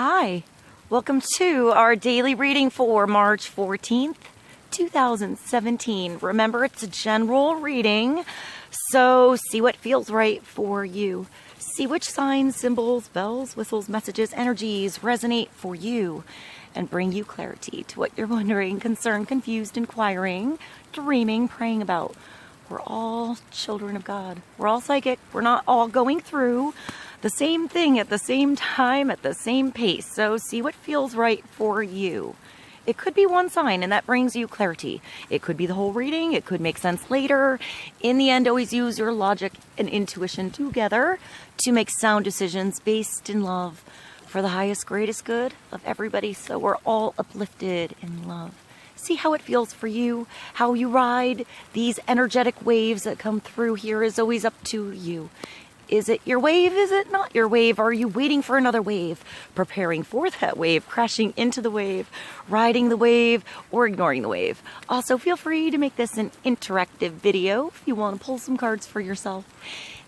Hi, welcome to our daily reading for March 14th, 2017. Remember, it's a general reading, so see what feels right for you. See which signs, symbols, bells, whistles, messages, energies resonate for you and bring you clarity to what you're wondering, concerned, confused, inquiring, dreaming, praying about. We're all children of God. We're all psychic. We're not all going through the same thing at the same time, at the same pace. So see what feels right for you. It could be one sign and that brings you clarity. It could be the whole reading. It could make sense later. In the end, always use your logic and intuition together to make sound decisions based in love for the highest, greatest good of everybody. So we're all uplifted in love. See how it feels for you, how you ride these energetic waves that come through here is always up to you. Is it your wave? Is it not your wave? Are you waiting for another wave, preparing for that wave, crashing into the wave, riding the wave, or ignoring the wave? Also, feel free to make this an interactive video if you want to pull some cards for yourself.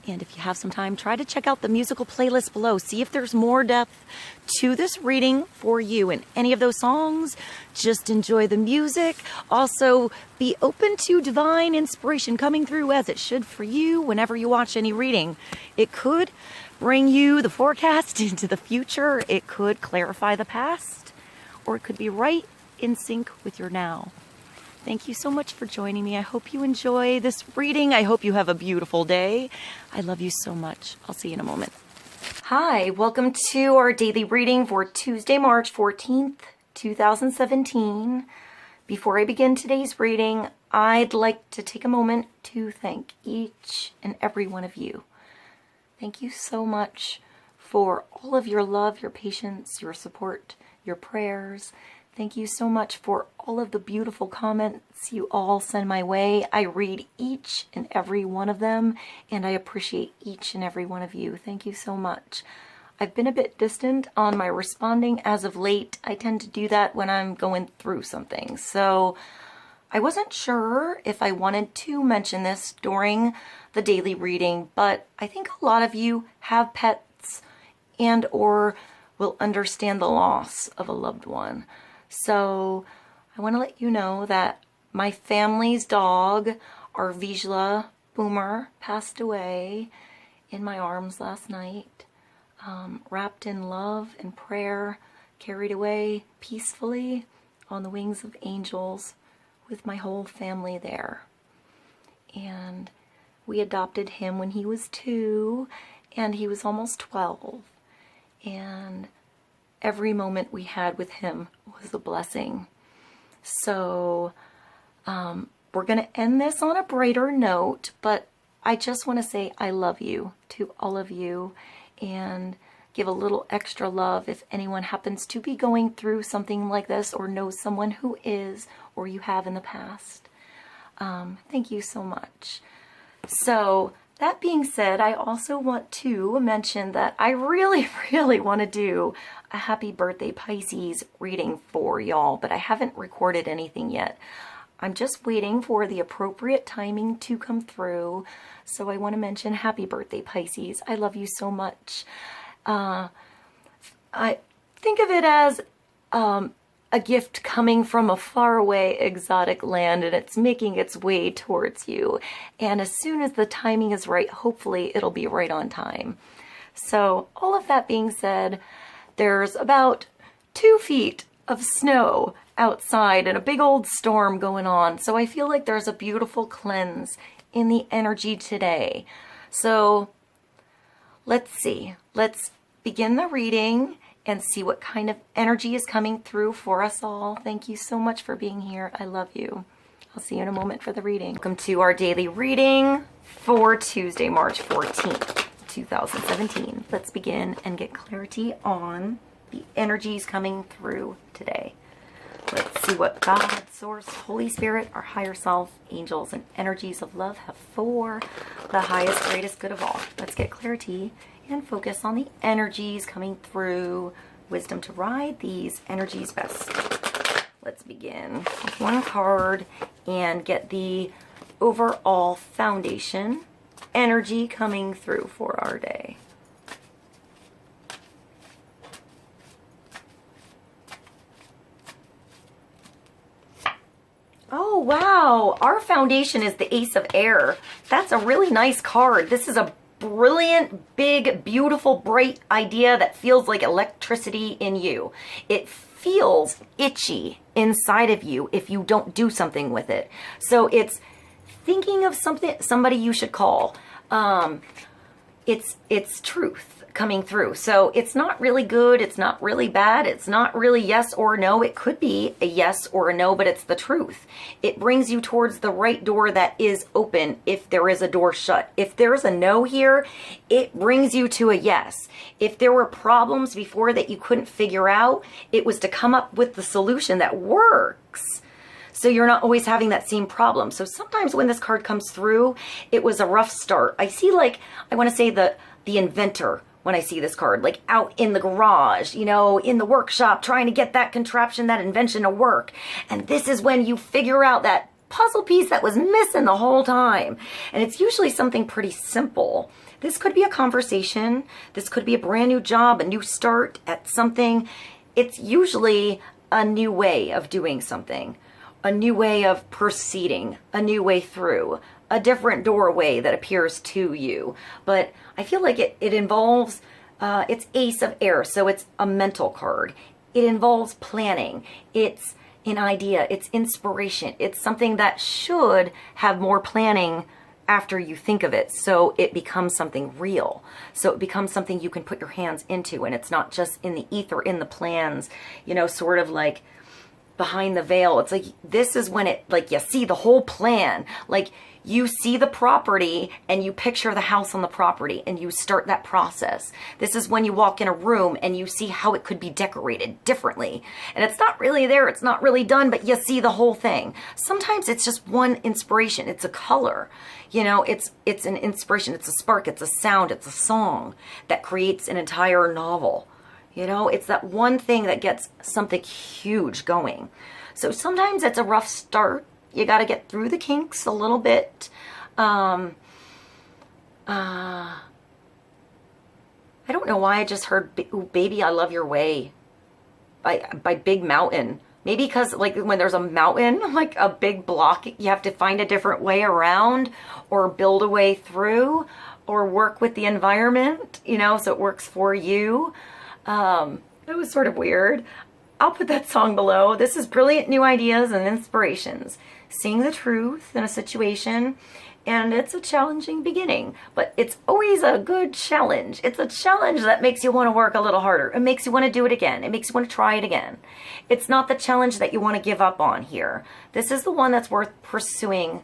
And if you have some time, try to check out the musical playlist below. See if there's more depth to this reading for you in any of those songs. Just enjoy the music. Also, be open to divine inspiration coming through as it should for you whenever you watch any reading. It could bring you the forecast into the future. It could clarify the past. Or it could be right in sync with your now. Thank you so much for joining me. I hope you enjoy this reading. I hope you have a beautiful day. I love you so much. I'll see you in a moment. Hi, welcome to our daily reading for Tuesday, March 14th, 2017. Before I begin today's reading, I'd like to take a moment to thank each and every one of you. Thank you so much for all of your love, your patience, your support, your prayers. Thank you so much for all of the beautiful comments you all send my way. I read each and every one of them, and I appreciate each and every one of you. Thank you so much. I've been a bit distant on my responding as of late. I tend to do that when I'm going through something. So I wasn't sure if I wanted to mention this during the daily reading, but I think a lot of you have pets and or will understand the loss of a loved one. So I want to let you know that my family's dog, our Vizsla Boomer, passed away in my arms last night, wrapped in love and prayer, carried away peacefully on the wings of angels with my whole family there. And we adopted him when he was 2 and he was almost 12. And every moment we had with him was a blessing. So we're going to end this on a brighter note, but I just want to say I love you to all of you and give a little extra love if anyone happens to be going through something like this or knows someone who is or you have in the past. Thank you so much. So that being said, I also want to mention that I really, really want to do a happy birthday Pisces reading for y'all, but I haven't recorded anything yet. I'm just waiting for the appropriate timing to come through. So I want to mention happy birthday Pisces. I love you so much. I think of it as a gift coming from a faraway exotic land, and it's making its way towards you. And as soon as the timing is right, hopefully it'll be right on time. So all of that being said, there's about 2 feet of snow outside and a big old storm going on. So I feel like there's a beautiful cleanse in the energy today. So let's see. Let's begin the reading and see what kind of energy is coming through for us all. Thank you so much for being here. I love you. I'll see you in a moment for the reading. Welcome to our daily reading for Tuesday, March 14th, 2017. Let's begin and get clarity on the energies coming through today. Let's see what God, Source, Holy Spirit, our higher self, angels, and energies of love have for the highest, greatest good of all. Let's get clarity and focus on the energies coming through. Wisdom to ride these energies best. Let's begin with one card and get the overall foundation energy coming through for our day. wow. Our foundation is the Ace of Air. That's a really nice card. This is a brilliant, big, beautiful, bright idea that feels like electricity in you. It feels itchy inside of you if you don't do something with it. So it's thinking of somebody you should call. It's truth coming through. So it's not really good. It's not really bad. It's not really yes or no. It could be a yes or a no, but it's the truth. It brings you towards the right door that is open if there is a door shut. If there's a no here, it brings you to a yes. If there were problems before that you couldn't figure out, it was to come up with the solution that works. So you're not always having that same problem. So sometimes when this card comes through, it was a rough start. I see, like, I want to say the inventor when I see this card, like out in the garage, you know, in the workshop, trying to get that contraption, that invention to work. And this is when you figure out that puzzle piece that was missing the whole time. And it's usually something pretty simple. This could be a conversation. This could be a brand new job, a new start at something. It's usually a new way of doing something, a new way of proceeding, a new way through, a different doorway that appears to you. But I feel like it involves, it's Ace of Air, so it's a mental card. It involves planning. It's an idea. It's inspiration. It's something that should have more planning after you think of it, so it becomes something real. So it becomes something you can put your hands into, and it's not just in the ether, in the plans, you know, sort of like behind the veil. It's like, this is when it, like, you see the whole plan. Like, you see the property and you picture the house on the property and you start that process. This is when you walk in a room and you see how it could be decorated differently. And it's not really there, it's not really done, but you see the whole thing. Sometimes it's just one inspiration. It's a color. You know, it's an inspiration, it's a spark, it's a sound, it's a song that creates an entire novel. You know, it's that one thing that gets something huge going. So sometimes it's a rough start. You got to get through the kinks a little bit. I don't know why I just heard "Ooh, Baby, I Love Your Way" by Big Mountain. Maybe because, like, when there's a mountain, like a big block, you have to find a different way around or build a way through or work with the environment, you know, so it works for you. It was sort of weird. I'll put that song below. This is brilliant new ideas and inspirations. Seeing the truth in a situation, and it's a challenging beginning, but it's always a good challenge. It's a challenge that makes you want to work a little harder. It makes you want to do it again. It makes you want to try it again. It's not the challenge that you want to give up on here. This is the one that's worth pursuing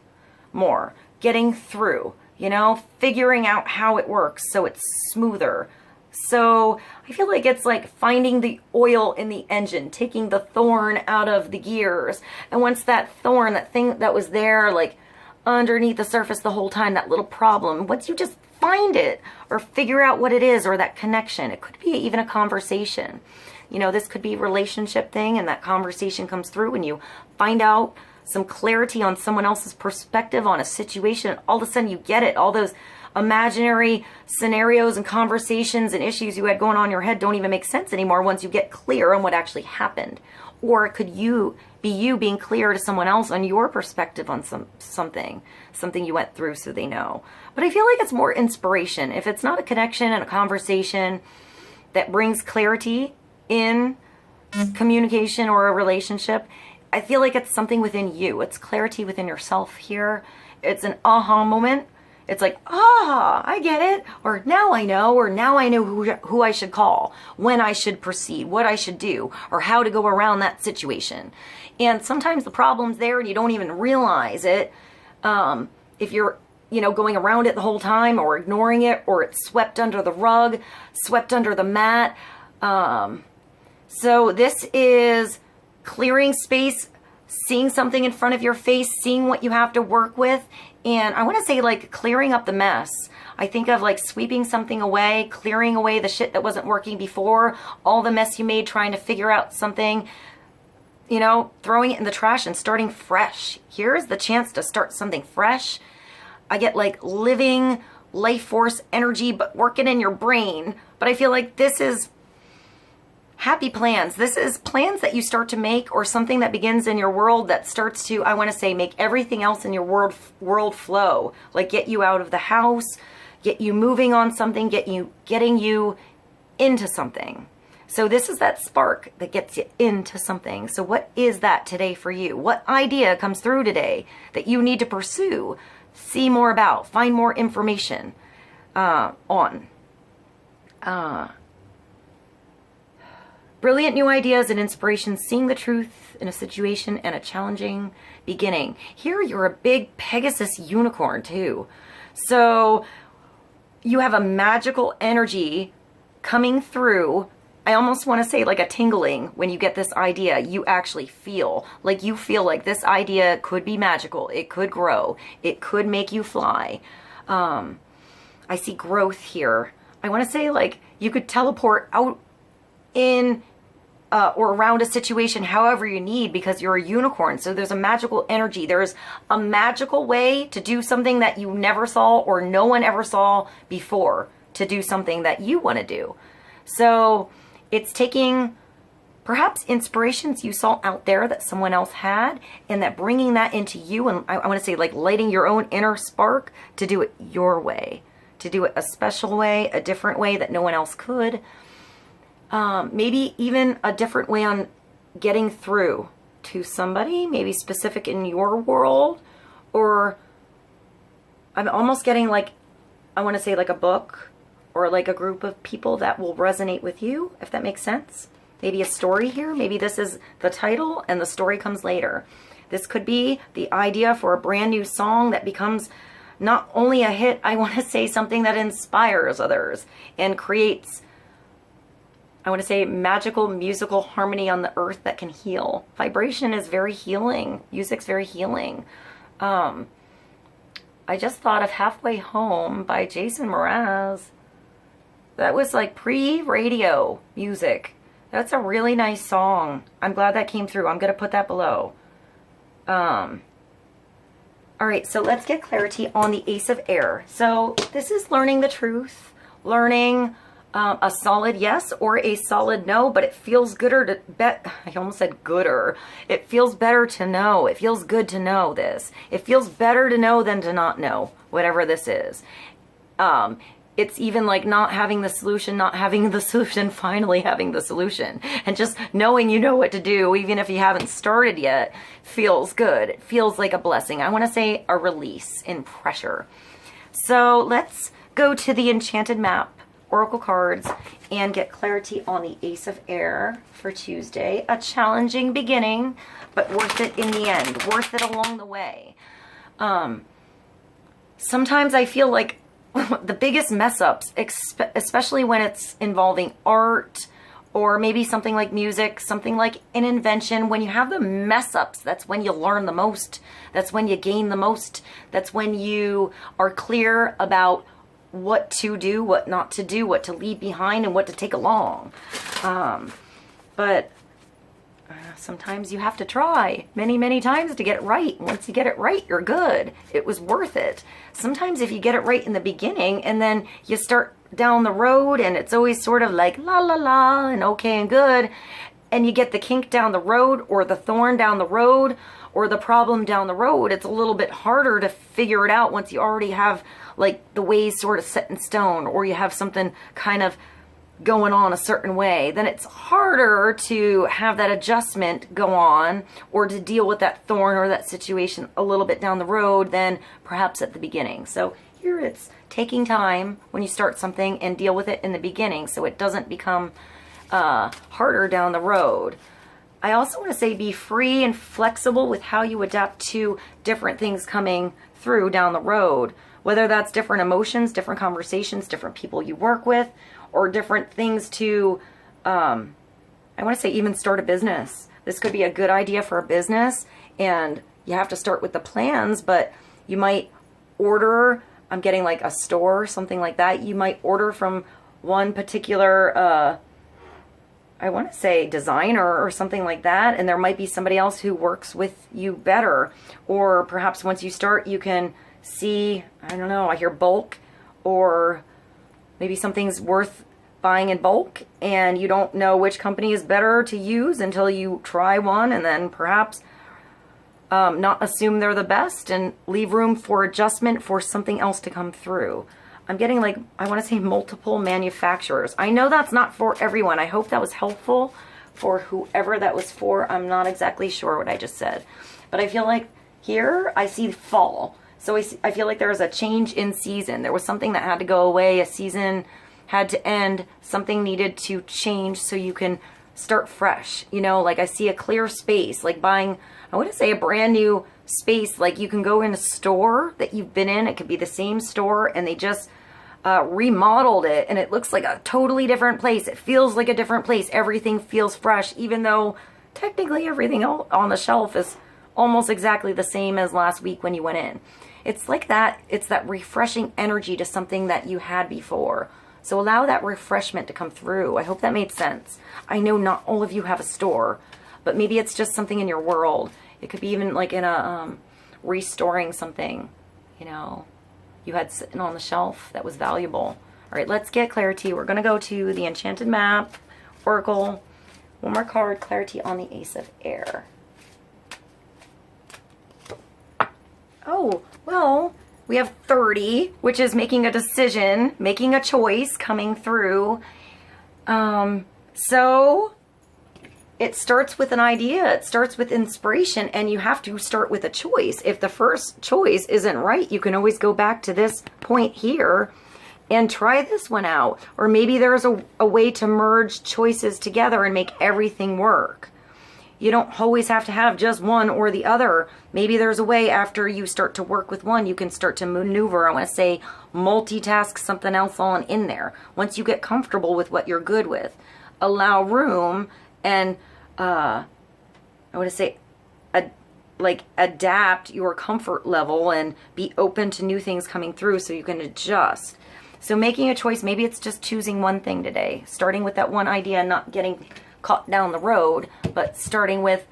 more, getting through, you know, figuring out how it works so it's smoother. So I feel like it's like finding the oil in the engine, taking the thorn out of the gears. And once that thorn, that thing that was there, like underneath the surface the whole time, that little problem, once you just find it or figure out what it is, or that connection, it could be even a conversation. You know, this could be a relationship thing, and that conversation comes through and you find out some clarity on someone else's perspective on a situation. And all of a sudden you get it. All those imaginary scenarios and conversations and issues you had going on in your head don't even make sense anymore once you get clear on what actually happened. Or it could you being clear to someone else on your perspective on something you went through, so they know. But I feel like it's more inspiration. If it's not a connection and a conversation that brings clarity in communication or a relationship, I feel like it's something within you. It's clarity within yourself here. It's an aha moment. It's like, ah, I get it, or now I know, or now I know who I should call, when I should proceed, what I should do, or how to go around that situation. And sometimes the problem's there and you don't even realize it. If you're, you know, going around it the whole time, or ignoring it, or it's swept under the rug, swept under the mat. So this is clearing space, seeing something in front of your face, seeing what you have to work with. And I want to say, like, clearing up the mess. I think of like sweeping something away, clearing away the shit that wasn't working before, all the mess you made trying to figure out something, you know, throwing it in the trash and starting fresh. Here's the chance to start something fresh. I get like living life force energy, but working in your brain. But I feel like this is happy plans. This is plans that you start to make, or something that begins in your world that starts to, I want to say, make everything else in your world flow. Like get you out of the house, get you moving on something, getting you into something. So this is that spark that gets you into something. So what is that today for you? What idea comes through today that you need to pursue, see more about, find more information on? Brilliant new ideas and inspiration, seeing the truth in a situation and a challenging beginning. Here you're a big Pegasus unicorn too. So you have a magical energy coming through. I almost want to say like a tingling when you get this idea. You actually feel like this idea could be magical. It could grow. It could make you fly. I see growth here. I want to say like you could teleport out in or around a situation however you need, because you're a unicorn. So there's a magical energy. There's a magical way to do something that you never saw or no one ever saw before, to do something that you want to do. So it's taking perhaps inspirations you saw out there that someone else had, and that bringing that into you, and I want to say like lighting your own inner spark to do it your way, to do it a special way, a different way that no one else could. Maybe even a different way on getting through to somebody, maybe specific in your world. Or I'm almost getting like, I want to say like a book or like a group of people that will resonate with you, if that makes sense. Maybe a story here. Maybe this is the title and the story comes later. This could be the idea for a brand new song that becomes not only a hit, I want to say something that inspires others and creates, I want to say, magical musical harmony on the earth that can heal. Vibration is very healing. Music's very healing. I just thought of Halfway Home by Jason Mraz. That was like pre-radio music. That's a really nice song. I'm glad that came through. I'm going to put that below. All right, so let's get clarity on the Ace of Air. So this is learning the truth, learning a solid yes or a solid no, but it feels gooder to bet. I almost said gooder. It feels better to know. It feels good to know this. It feels better to know than to not know, whatever this is. It's even like not having the solution, not having the solution, finally having the solution. And just knowing you know what to do, even if you haven't started yet, feels good. It feels like a blessing. I want to say a release in pressure. So let's go to the Enchanted map, Oracle cards, and get clarity on the Ace of Air for Tuesday. A challenging beginning, but worth it in the end. Worth it along the way. Sometimes I feel like the biggest mess ups, especially when it's involving art or maybe something like music, something like an invention, when you have the mess ups, that's when you learn the most. That's when you gain the most. That's when you are clear about what to do, what not to do, what to leave behind, and what to take along. But sometimes you have to try many, many times to get it right. Once you get it right, you're good. It was worth it. Sometimes if you get it right in the beginning and then you start down the road and it's always sort of like la la la and okay and good, and you get the kink down the road or the thorn down the road or the problem down the road, it's a little bit harder to figure it out once you already have like the ways sort of set in stone, or you have something kind of going on a certain way. Then it's harder to have that adjustment go on or to deal with that thorn or that situation a little bit down the road than perhaps at the beginning. So here it's taking time when you start something and deal with it in the beginning so it doesn't become harder down the road. I also want to say be free and flexible with how you adapt to different things coming through down the road, whether that's different emotions, different conversations, different people you work with, or different things to, I want to say even start a business. This could be a good idea for a business, and you have to start with the plans, but you might order, I'm getting like a store, something like that. You might order from one particular, I want to say designer or something like that, and there might be somebody else who works with you better. Or perhaps once you start, you can see, I don't know, I hear bulk, or maybe something's worth buying in bulk and you don't know which company is better to use until you try one, and then perhaps not assume they're the best and leave room for adjustment for something else to come through. I'm getting like, I want to say multiple manufacturers. I know that's not for everyone. I hope that was helpful for whoever that was for. I'm not exactly sure what I just said, but I feel like here I see fall. So I feel like there was a change in season. There was something that had to go away. A season had to end. Something needed to change so you can start fresh. You know, like I see a clear space, like buying, I want to say a brand new space. Like you can go in a store that you've been in. It could be the same store and they just remodeled it and it looks like a totally different place. It feels like a different place. Everything feels fresh, even though technically everything on the shelf is almost exactly the same as last week when you went in. It's like that. It's that refreshing energy to something that you had before. So allow that refreshment to come through. I hope that made sense. I know not all of you have a store, but maybe it's just something in your world. It could be even like in a restoring something, you know, you had sitting on the shelf that was valuable. All right, let's get clarity. We're going to go to the Enchanted Map, Oracle. One more card, clarity on the Ace of Air. Oh, well, we have 30, which is making a decision, making a choice coming through. So it starts with an idea, it starts with inspiration, and you have to start with a choice. If the first choice isn't right, you can always go back to this point here and try this one out. Or maybe there's a way to merge choices together and make everything work. You don't always have to have just one or the other. Maybe there's a way after you start to work with one, you can start to maneuver, I want to say multitask something else on in there. Once you get comfortable with what you're good with, allow room and I want to say adapt your comfort level and be open to new things coming through so you can adjust. So making a choice, maybe it's just choosing one thing today, starting with that one idea, not getting caught down the road, but starting with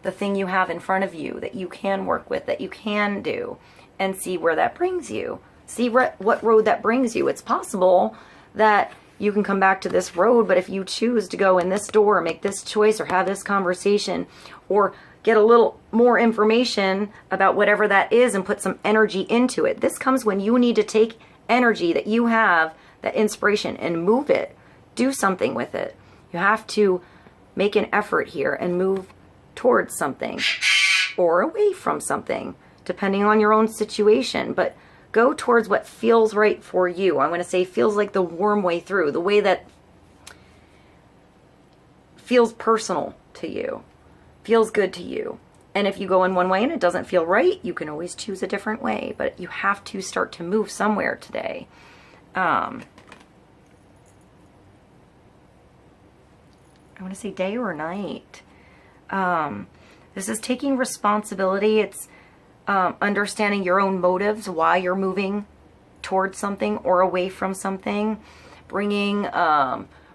the thing you have in front of you that you can work with, that you can do, and see where that brings you. See what road that brings you. It's possible that you can come back to this road, but if you choose to go in this door, or make this choice, or have this conversation, or get a little more information about whatever that is and put some energy into it. This comes when you need to take energy that you have, that inspiration, and move it. Do something with it. You have to make an effort here and move towards something or away from something, depending on your own situation. But go towards what feels right for you. I'm going to say feels like the warm way through, the way that feels personal to you, feels good to you. And if you go in one way and it doesn't feel right, you can always choose a different way. But you have to start to move somewhere today. I want to say day or night. This is taking responsibility. It's understanding your own motives, why you're moving towards something or away from something. Bringing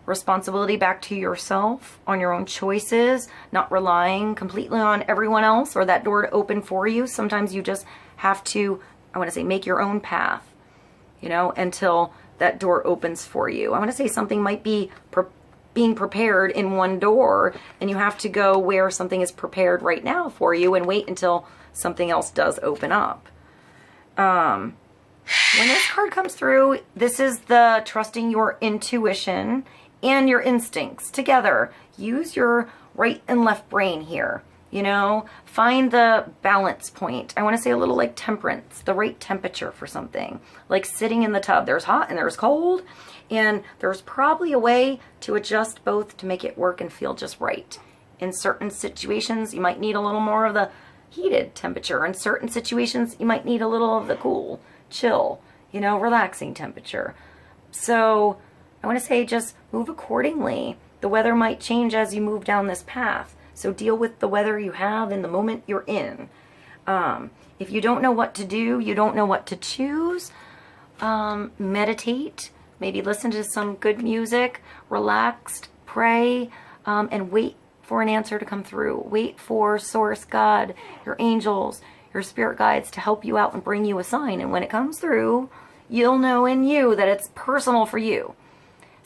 responsibility back to yourself on your own choices, not relying completely on everyone else or that door to open for you. Sometimes you just have to, I want to say, make your own path, you know, until that door opens for you. I want to say something might be being prepared in one door, and you have to go where something is prepared right now for you and wait until something else does open up. When this card comes through, this is the trusting your intuition and your instincts together. Use your right and left brain here. You know, find the balance point. I want to say a little like temperance, the right temperature for something. Like sitting in the tub. There's hot and there's cold. And there's probably a way to adjust both to make it work and feel just right. In certain situations, you might need a little more of the heated temperature. In certain situations, you might need a little of the cool, chill, you know, relaxing temperature. So I want to say just move accordingly. The weather might change as you move down this path. So deal with the weather you have in the moment you're in. If you don't know what to do, you don't know what to choose, meditate. Maybe listen to some good music, relaxed, pray, and wait for an answer to come through. Wait for Source, God, your angels, your spirit guides to help you out and bring you a sign. And when it comes through, you'll know in you that it's personal for you.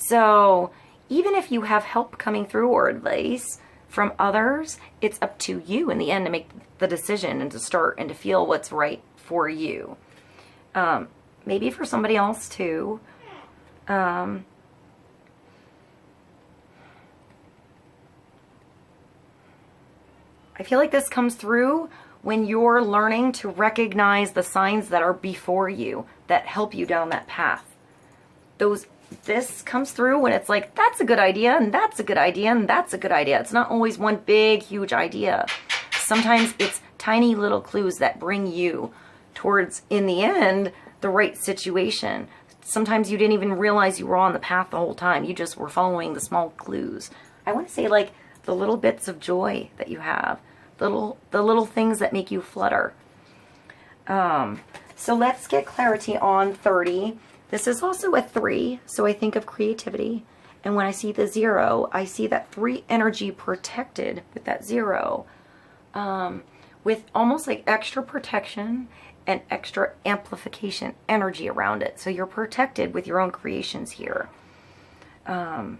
So even if you have help coming through or advice from others, it's up to you in the end to make the decision and to start and to feel what's right for you. Maybe for somebody else too. I feel like this comes through when you're learning to recognize the signs that are before you that help you down that path. This comes through when it's like, that's a good idea, and that's a good idea, and that's a good idea. It's not always one big, huge idea. Sometimes it's tiny little clues that bring you towards, in the end, the right situation. Sometimes you didn't even realize you were on the path the whole time. You just were following the small clues. I want to say like the little bits of joy that you have, the little things that make you flutter. So let's get clarity on 30. This is also a 3, so I think of creativity. And when I see the 0, I see that 3 energy protected with that 0. With almost like extra protection and extra amplification energy around it. So you're protected with your own creations here. I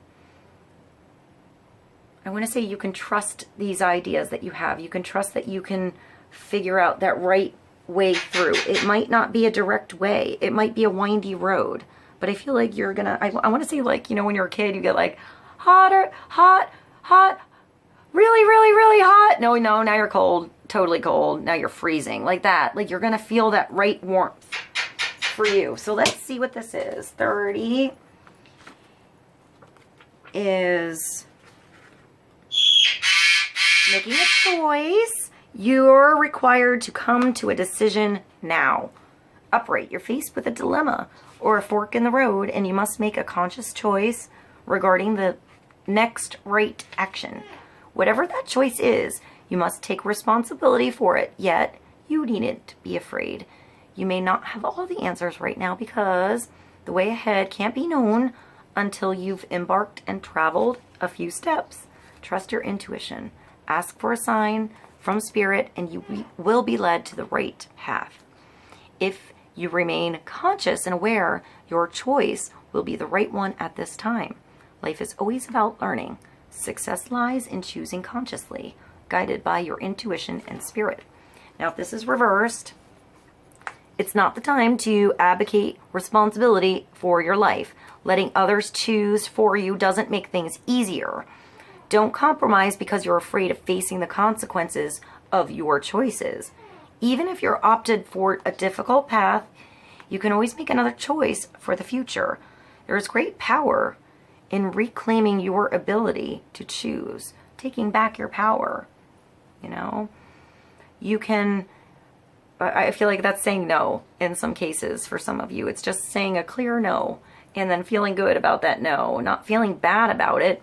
want to say you can trust these ideas that you have. You can trust that you can figure out that right way through. It might not be a direct way. It might be a windy road. But I feel like you're gonna, I want to say like, you know, when you're a kid, you get like hotter, hot, really, really, really hot. No, now you're cold, totally cold. Now you're freezing, like that. Like you're gonna feel that right warmth for you. So let's see what this is. 30 is making a choice. You're required to come to a decision now. Upright, you're faced with a dilemma or a fork in the road, and you must make a conscious choice regarding the next right action. Whatever that choice is, you must take responsibility for it, yet you needn't be afraid. You may not have all the answers right now because the way ahead can't be known until you've embarked and traveled a few steps. Trust your intuition. Ask for a sign from spirit, and you will be led to the right path. If you remain conscious and aware, your choice will be the right one at this time. Life is always about learning. Success lies in choosing consciously, guided by your intuition and spirit. Now, if this is reversed, it's not the time to abdicate responsibility for your life. Letting others choose for you doesn't make things easier. Don't compromise because you're afraid of facing the consequences of your choices. Even if you're opted for a difficult path, you can always make another choice for the future. There is great power in reclaiming your ability to choose, taking back your power. You know, you can, I feel like that's saying no in some cases for some of you. It's just saying a clear no and then feeling good about that no, not feeling bad about it.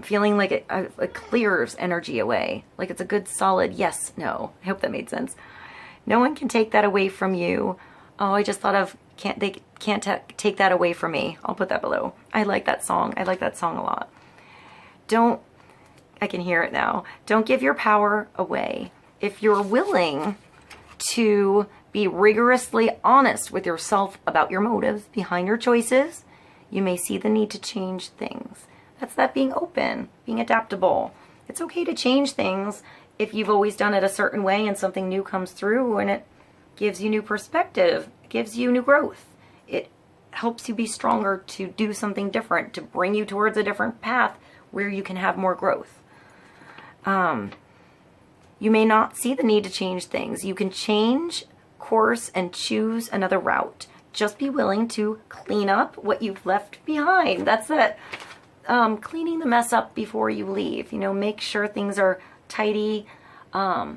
Feeling like it clears energy away. Like it's a good solid yes, no. I hope that made sense. No one can take that away from you. Oh, I just thought of, they can't take that away from me. I'll put that below. I like that song. I like that song a lot. I can hear it now. Don't give your power away. If you're willing to be rigorously honest with yourself about your motives behind your choices, you may see the need to change things. That's that being open, being adaptable. It's okay to change things if you've always done it a certain way and something new comes through and it gives you new perspective, gives you new growth. It helps you be stronger to do something different, to bring you towards a different path where you can have more growth. You may not see the need to change things. You can change course and choose another route. Just be willing to clean up what you've left behind. That's it. Cleaning the mess up before you leave. You know, make sure things are tidy. I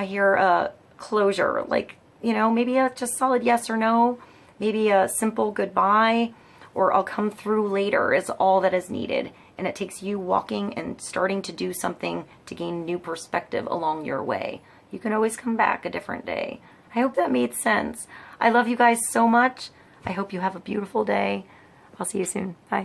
hear closure, like, you know, maybe a just solid yes or no, maybe a simple goodbye, or I'll come through later is all that is needed. And it takes you walking and starting to do something to gain new perspective along your way. You can always come back a different day. I hope that made sense. I love you guys so much. I hope you have a beautiful day. I'll see you soon. Bye.